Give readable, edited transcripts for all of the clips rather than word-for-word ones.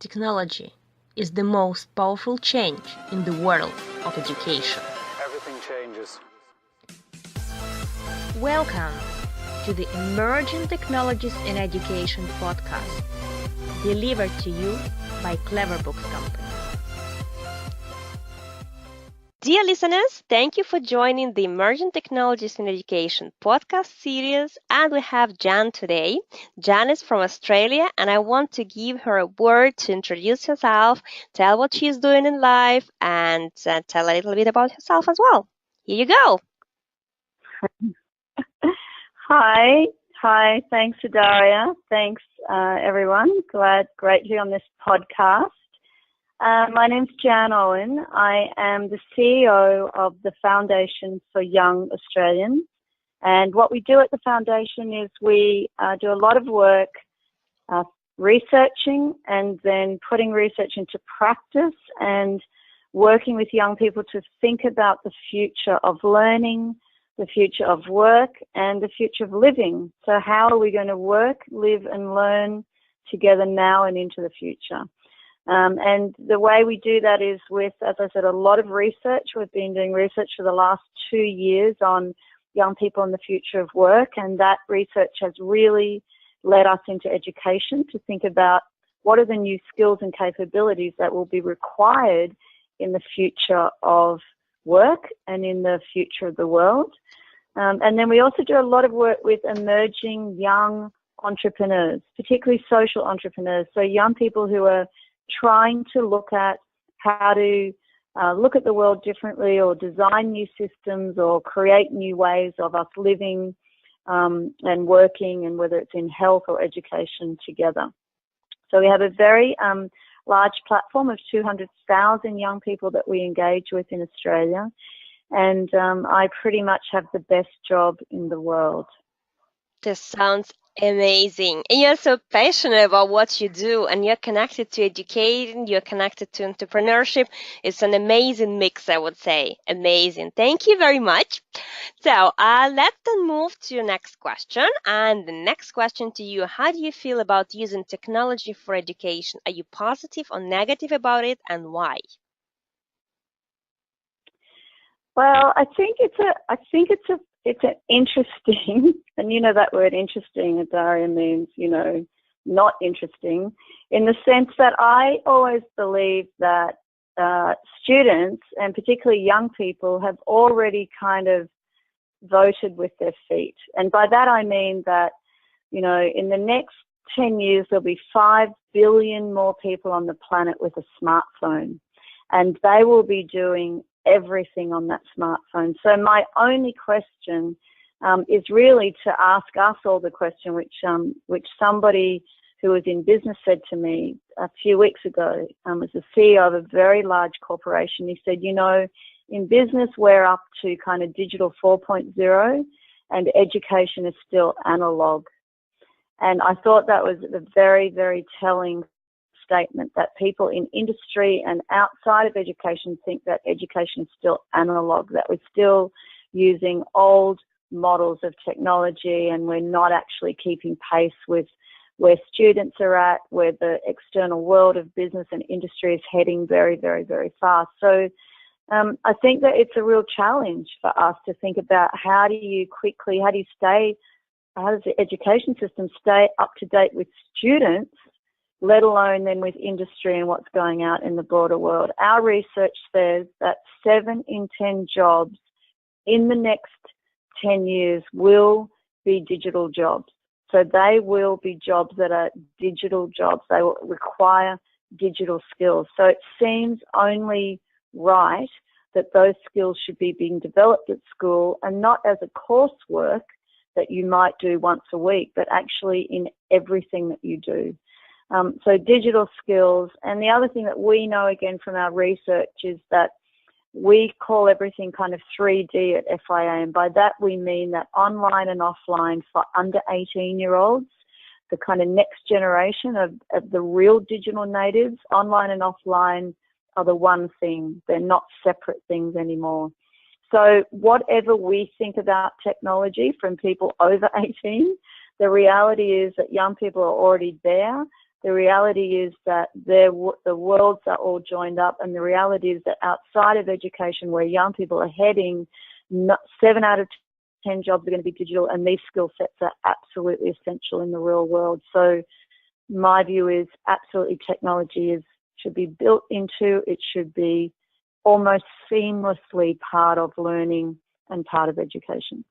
Technology is the most powerful change in the world of education. Everything changes. Welcome to the Emerging Technologies in Education podcast, delivered to you by Clever Books Company. Dear listeners, thank you for joining the Emerging Technologies in Education podcast series, and we have Jan today. Jan is from Australia, and I want to give her a word to introduce herself, tell what she's doing in life, and tell a little bit about herself as well. Here you go. Hi. Thanks, Daria. Thanks, everyone. Great to be on this podcast. My name's Jan Owen. I am the CEO of the Foundation for Young Australians. And what we do at the Foundation is we do a lot of work researching and then putting research into practice and working with young people to think about the future of learning, the future of work, and the future of living. So how are we going to work, live, and learn together now and into the future? And the way we do that is with, as I said, a lot of research. We've been doing research for the last 2 years on young people and the future of work, and that research has really led us into education to think about what are the new skills and capabilities that will be required in the future of work and in the future of the world. And then we also do a lot of work with emerging young entrepreneurs, particularly social entrepreneurs, so young people who are trying to look at how to look at the world differently or design new systems or create new ways of us living and working, and whether it's in health or education together. So we have a very large platform of 200,000 young people that we engage with in Australia, and I pretty much have the best job in the world. This sounds amazing. And you're so passionate about what you do, and you're connected to educating, you're connected to entrepreneurship. It's an amazing mix, I would say. Amazing. Thank you very much. So let's then move to your next question. And the next question to you, how do you feel about using technology for education? Are you positive or negative about it, and why? Well, I think it's an interesting, and you know that word interesting, Daria, means, not interesting, in the sense that I always believe that students, and particularly young people, have already kind of voted with their feet. And by that I mean that, in the next 10 years, there'll be 5 billion more people on the planet with a smartphone, and they will be doing everything on that smartphone. So my only question is really to ask us all the question, which somebody who was in business said to me a few weeks ago, as the CEO of a very large corporation. He said, in business we're up to kind of digital 4.0, and education is still analog. And I thought that was a very, very telling statement, that people in industry and outside of education think that education is still analog, that we're still using old models of technology, and we're not actually keeping pace with where students are at, where the external world of business and industry is heading very, very, very fast. So I think that it's a real challenge for us to think about how does the education system stay up to date with students, let alone then with industry and what's going out in the broader world. Our research says that 7 in 10 jobs in the next 10 years will be digital jobs. So they will be jobs that are digital jobs. They will require digital skills. So it seems only right that those skills should be being developed at school, and not as a coursework that you might do once a week, but actually in everything that you do. So digital skills. And the other thing that we know, again, from our research, is that we call everything kind of 3D at FIA. And by that, we mean that online and offline for under 18-year-olds, the kind of next generation of the real digital natives, online and offline are the one thing. They're not separate things anymore. So whatever we think about technology from people over 18, the reality is that young people are already there. The reality is that the worlds are all joined up, and the reality is that outside of education, where young people are heading, 7 out of 10 jobs are going to be digital, and these skill sets are absolutely essential in the real world. So my view is absolutely technology should be built into, it should be almost seamlessly part of learning and part of education.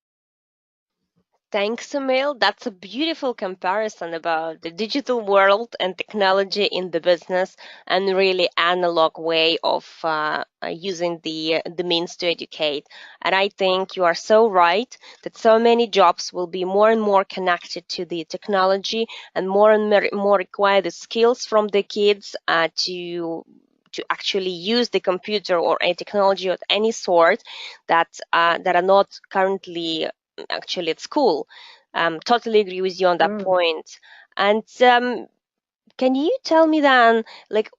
Thanks, Emil. That's a beautiful comparison about the digital world and technology in the business, and really analog way of using the means to educate. And I think you are so right that so many jobs will be more and more connected to the technology, and more require the skills from the kids to actually use the computer or a technology of any sort that are not currently actually at school. Totally agree with you on that point. And can you tell me then, like,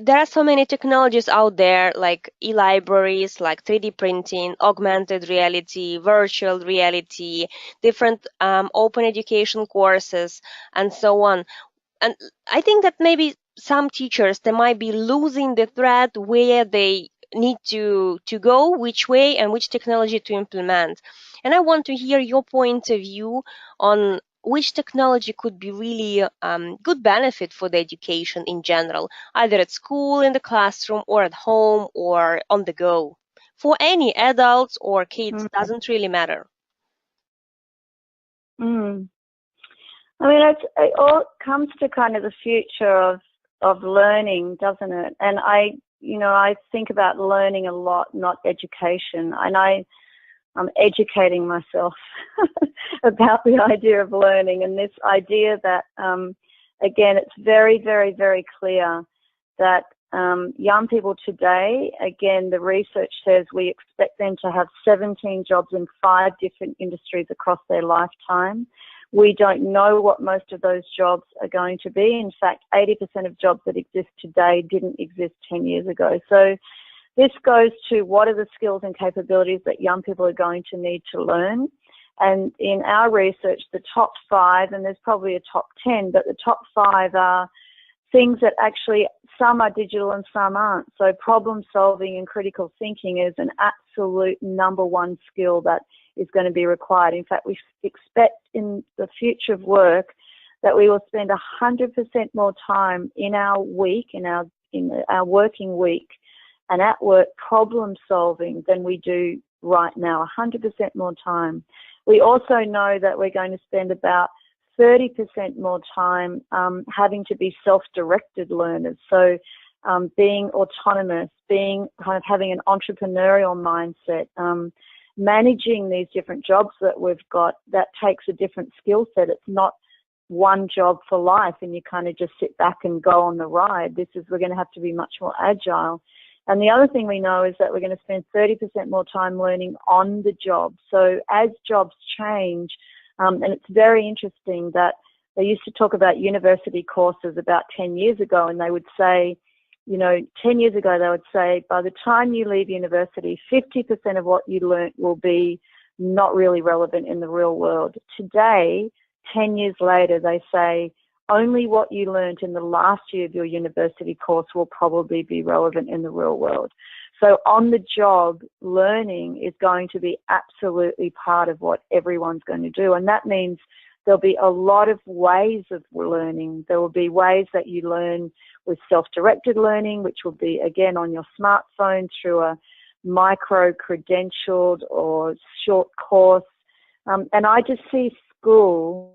there are so many technologies out there, like e-libraries, like 3D printing, augmented reality, virtual reality, different open education courses, and so on. And I think that maybe some teachers, they might be losing the thread where they need to go, which way and which technology to implement. And I want to hear your point of view on which technology could be really good benefit for the education in general, either at school, in the classroom, or at home, or on the go. For any adults or kids, doesn't really matter. Mm. I mean, it all comes to kind of the future of learning, doesn't it? And I think about learning a lot, not education. And I'm educating myself about the idea of learning, and this idea that, again, it's very, very, very clear that young people today, again, the research says we expect them to have 17 jobs in 5 different industries across their lifetime. We don't know what most of those jobs are going to be. In fact, 80% of jobs that exist today didn't exist 10 years ago. So this goes to what are the skills and capabilities that young people are going to need to learn. And in our research, the top 5, and there's probably a top 10, but the top 5 are things that actually, some are digital and some aren't. So problem solving and critical thinking is an absolute number 1 skill that is going to be required. In fact, we expect in the future of work that we will spend 100% more time in our week, in our working week, and at work problem solving than we do right now, 100% more time. We also know that we're going to spend about 30% more time having to be self-directed learners. So being autonomous, being kind of having an entrepreneurial mindset, managing these different jobs that we've got, that takes a different skill set. It's not one job for life and you kind of just sit back and go on the ride. We're going to have to be much more agile. And the other thing we know is that we're going to spend 30% more time learning on the job. So as jobs change, and it's very interesting that they used to talk about university courses about 10 years ago, and they would say, 10 years ago, they would say, by the time you leave university, 50% of what you learnt will be not really relevant in the real world. Today, 10 years later, they say, only what you learnt in the last year of your university course will probably be relevant in the real world. So on-the-job learning is going to be absolutely part of what everyone's going to do. And that means there'll be a lot of ways of learning. There will be ways that you learn with self-directed learning, which will be, again, on your smartphone through a micro-credentialed or short course. And I just see school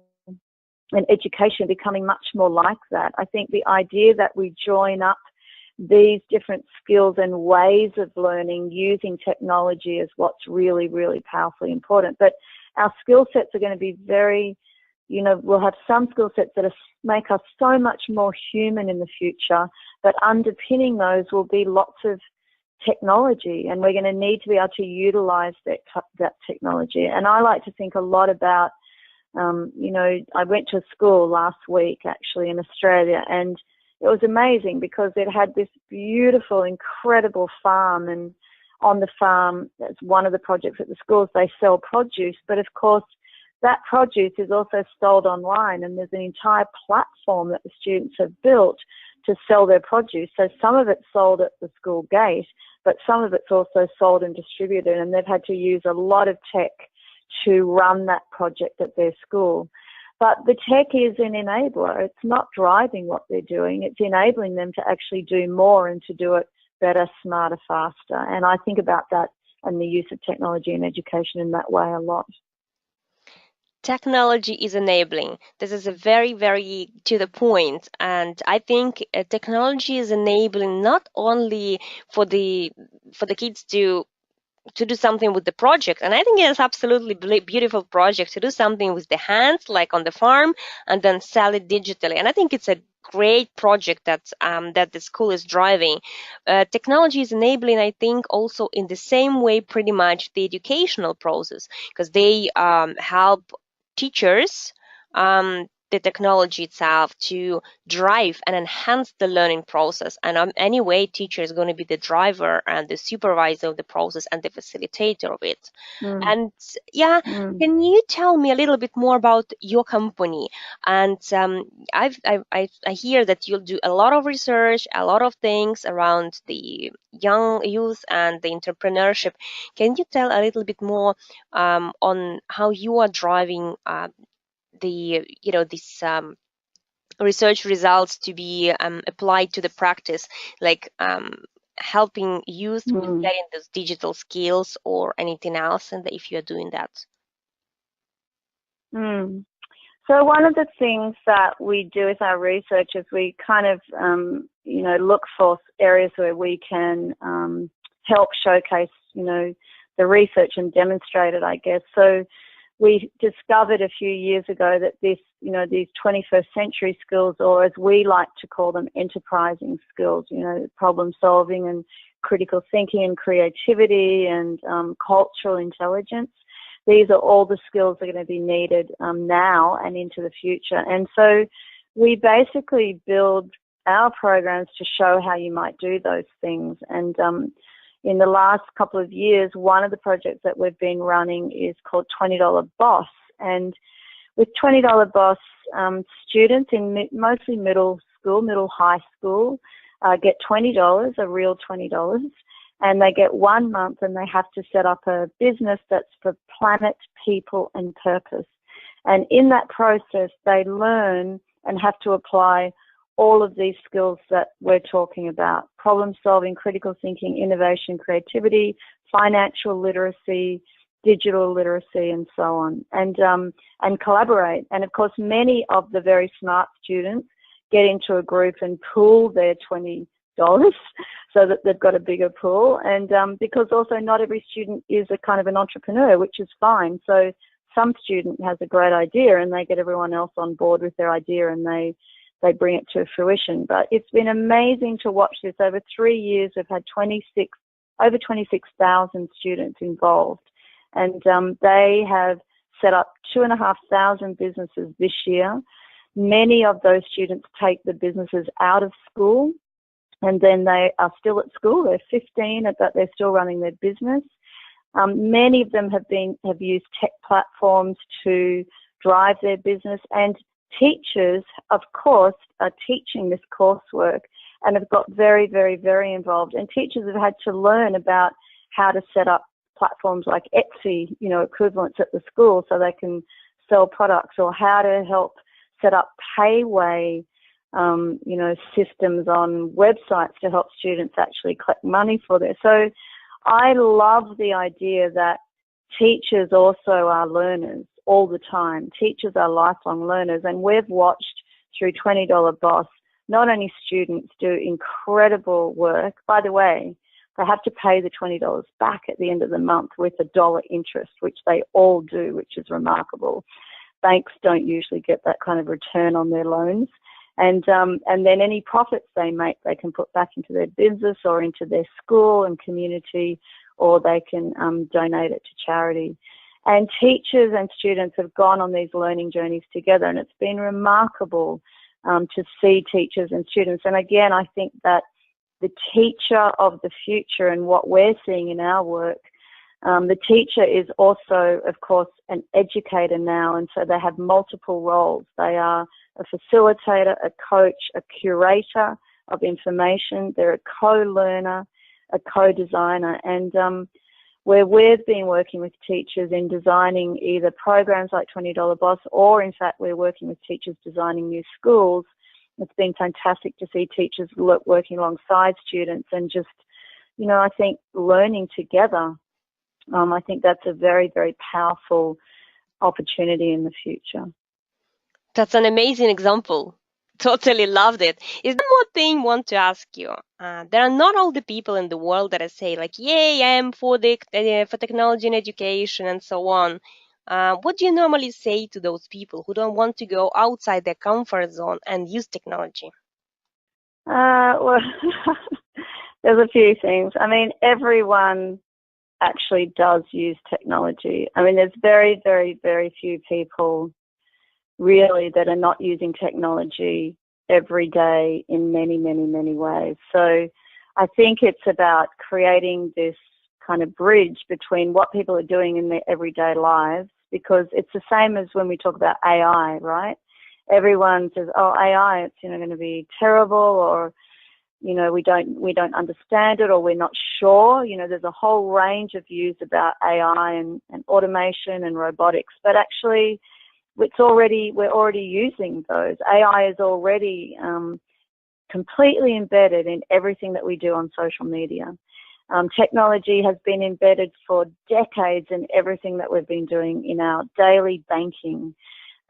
and education becoming much more like that. I think the idea that we join up these different skills and ways of learning using technology is what's really, really powerfully important. But our skill sets are going to be very, we'll have some skill sets that make us so much more human in the future, but underpinning those will be lots of technology, and we're going to need to be able to utilize that technology. And I like to think a lot about, I went to school last week actually in Australia, and it was amazing because it had this beautiful, incredible farm, and on the farm, that's one of the projects at the schools, they sell produce, but of course that produce is also sold online, and there's an entire platform that the students have built to sell their produce. So some of it's sold at the school gate, but some of it's also sold and distributed, and they've had to use a lot of tech to run that project at their school. But the tech is an enabler. It's not driving what they're doing. It's enabling them to actually do more and to do it better, smarter, faster. And I think about that and the use of technology in education in that way a lot. Technology is enabling. This is a very, very to the point, and I think technology is enabling not only for the kids to do something with the project, and I think it's absolutely beautiful project to do something with the hands, like on the farm, and then sell it digitally. And I think it's a great project that the school is driving. Technology is enabling, I think, also in the same way, pretty much the educational process, because they help teachers, the technology itself, to drive and enhance the learning process. And anyway, teacher is going to be the driver and the supervisor of the process and the facilitator of it. And yeah, can you tell me a little bit more about your company? And I hear that you'll do a lot of research, a lot of things around the young youth and the entrepreneurship. Can you tell a little bit more on how you are driving this research results to be applied to the practice, like helping youth with getting those digital skills or anything else, and if you're doing that? So one of the things that we do with our research is we kind of, look for areas where we can help showcase, the research and demonstrate it, I guess. So we discovered a few years ago that these 21st century skills, or as we like to call them, enterprising skills, problem solving and critical thinking and creativity and cultural intelligence. These are all the skills that are going to be needed now and into the future. And so we basically build our programs to show how you might do those things. And in the last couple of years, one of the projects that we've been running is called $20 Boss. And with $20 Boss, students in mostly middle high school, get $20, a real $20, and they get 1 month and they have to set up a business that's for planet, people, and purpose. And in that process, they learn and have to apply all of these skills that we're talking about: problem solving, critical thinking, innovation, creativity, financial literacy, digital literacy, and so on, and collaborate. And of course, many of the very smart students get into a group and pool their $20 so that they've got a bigger pool. And because also not every student is a kind of an entrepreneur, which is fine. So some student has a great idea and they get everyone else on board with their idea and they bring it to fruition. But it's been amazing to watch this. Over 3 years, we've had over 26,000 students involved. And they have set up 2,500 businesses this year. Many of those students take the businesses out of school, and then they are still at school. They're 15, but they're still running their business. Many of them have used tech platforms to drive their business, and teachers, of course, are teaching this coursework and have got very, very, very involved. And teachers have had to learn about how to set up platforms like Etsy, equivalents at the school so they can sell products, or how to help set up payway, systems on websites to help students actually collect money for this. So I love the idea that teachers also are learners all the time. Teachers are lifelong learners, and we've watched through $20 Boss not only students do incredible work. By the way, they have to pay the $20 back at the end of the month with $1 interest, which they all do, which is remarkable. Banks don't usually get that kind of return on their loans. And then any profits they make, they can put back into their business or into their school and community, or they can donate it to charity. And teachers and students have gone on these learning journeys together, and it's been remarkable to see teachers and students. And again, I think that the teacher of the future and what we're seeing in our work, The teacher is also, of course, an educator now, and so they have multiple roles. They are a facilitator, a coach, a curator of information. They're a co-learner, a co-designer, and where we've been working with teachers in designing either programs like $20 Boss, or in fact we're working with teachers designing new schools. It's been fantastic to see teachers working alongside students and just, you know, I think learning together. I think that's a very, very powerful opportunity in the future. That's an amazing example. Totally loved it. Is there one more thing I want to ask you? There are not all the people in the world that I say like, "Yay, I am for for technology and education and so on." What do you normally say to those people who don't want to go outside their comfort zone and use technology? Well, there's a few things. I mean, everyone actually does use technology. I mean, there's very, very, very few people really that are not using technology every day in many, many, many ways. So I think it's about creating this kind of bridge between what people are doing in their everyday lives, because it's the same as when we talk about AI, right? Everyone says, oh, AI, it's, you know, going to be terrible, or, you know, we don't understand it, or we're not sure. You know, there's a whole range of views about AI and automation and robotics, but actually we're already using those. AI is already completely embedded in everything that we do on social media. Technology has been embedded for decades in everything that we've been doing in our daily banking.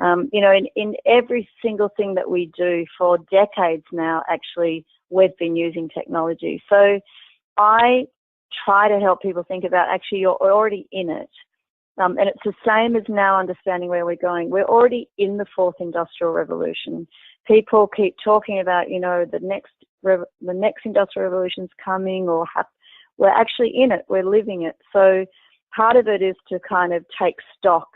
You know, in every single thing that we do for decades now, actually, we've been using technology. So I try to help people think about, actually, you're already in it. And it's the same as now understanding where we're going. We're already in the fourth industrial revolution. People keep talking about, you know, the next industrial revolution's coming, or we're actually in it. We're living it. So part of it is to kind of take stock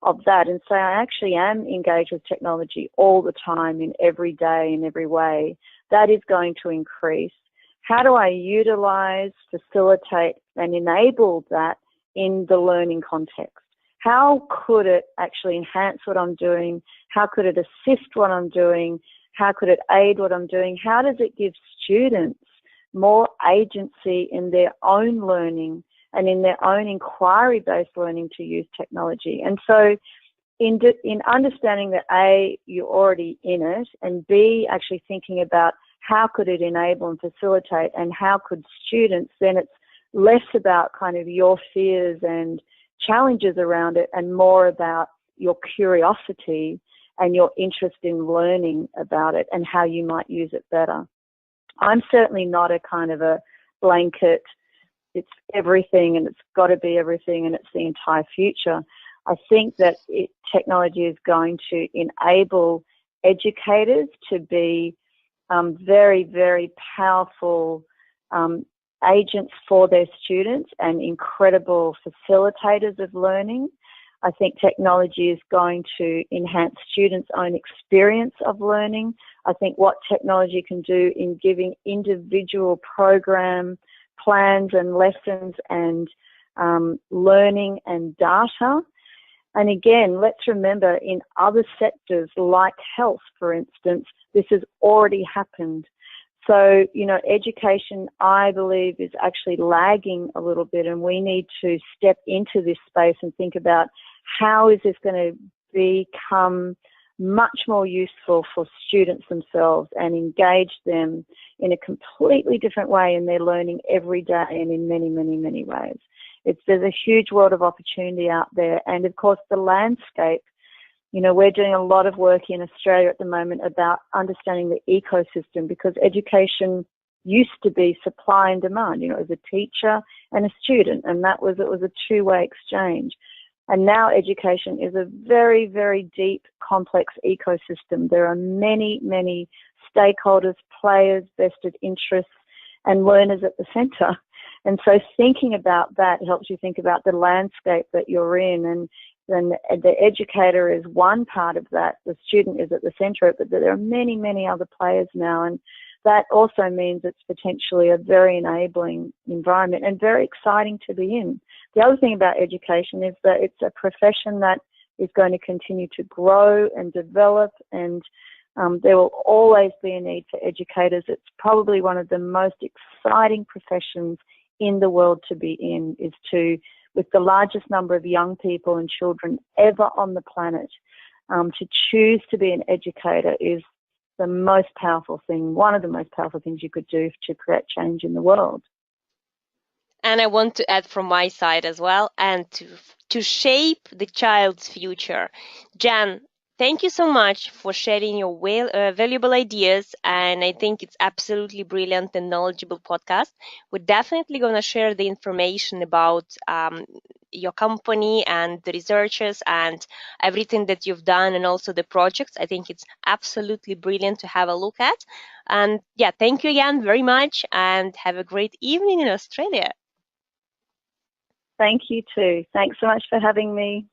of that and say, I actually am engaged with technology all the time, in every day, in every way. That is going to increase. How do I utilize, facilitate, and enable that in the learning context? How could it actually enhance what I'm doing? How could it assist what I'm doing? How could it aid what I'm doing? How does it give students more agency in their own learning and in their own inquiry-based learning to use technology? And so in understanding that, A, you're already in it, and B, actually thinking about how could it enable and facilitate, and how could students, then it's less about kind of your fears and challenges around it, and more about your curiosity and your interest in learning about it and how you might use it better. I'm certainly not a kind of a blanket, it's everything and it's got to be everything and it's the entire future. I think that technology is going to enable educators to be very, very powerful agents for their students and incredible facilitators of learning. I think technology is going to enhance students' own experience of learning. I think what technology can do in giving individual program plans and lessons and learning and data. And again, let's remember, in other sectors like health, for instance, this has already happened. So, you know, education, I believe, is actually lagging a little bit, and we need to step into this space and think about how is this going to become much more useful for students themselves and engage them in a completely different way in their learning every day and in many, many, many ways. There's a huge world of opportunity out there. And of course, the landscape, you know, we're doing a lot of work in Australia at the moment about understanding the ecosystem, because education used to be supply and demand. You know, it was a teacher and a student, and it was a two-way exchange. And now education is a very, very deep, complex ecosystem. There are many, many stakeholders, players, vested interests, and learners at the center. And so thinking about that helps you think about the landscape that you're in. And then the educator is one part of that. The student is at the center of it, but there are many, many other players now. And that also means it's potentially a very enabling environment and very exciting to be in. The other thing about education is that it's a profession that is going to continue to grow and develop, and there will always be a need for educators. It's probably one of the most exciting professions in the world to be in, is to, with the largest number of young people and children ever on the planet, to choose to be an educator is the most powerful thing, one of the most powerful things you could do to create change in the world. And I want to add from my side as well, and to shape the child's future. Jan, thank you so much for sharing your valuable ideas, and I think it's absolutely brilliant and knowledgeable podcast. We're definitely going to share the information about your company and the researchers and everything that you've done, and also the projects. I think it's absolutely brilliant to have a look at. And yeah, thank you again very much, and have a great evening in Australia. Thank you too. Thanks so much for having me.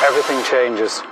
Everything changes.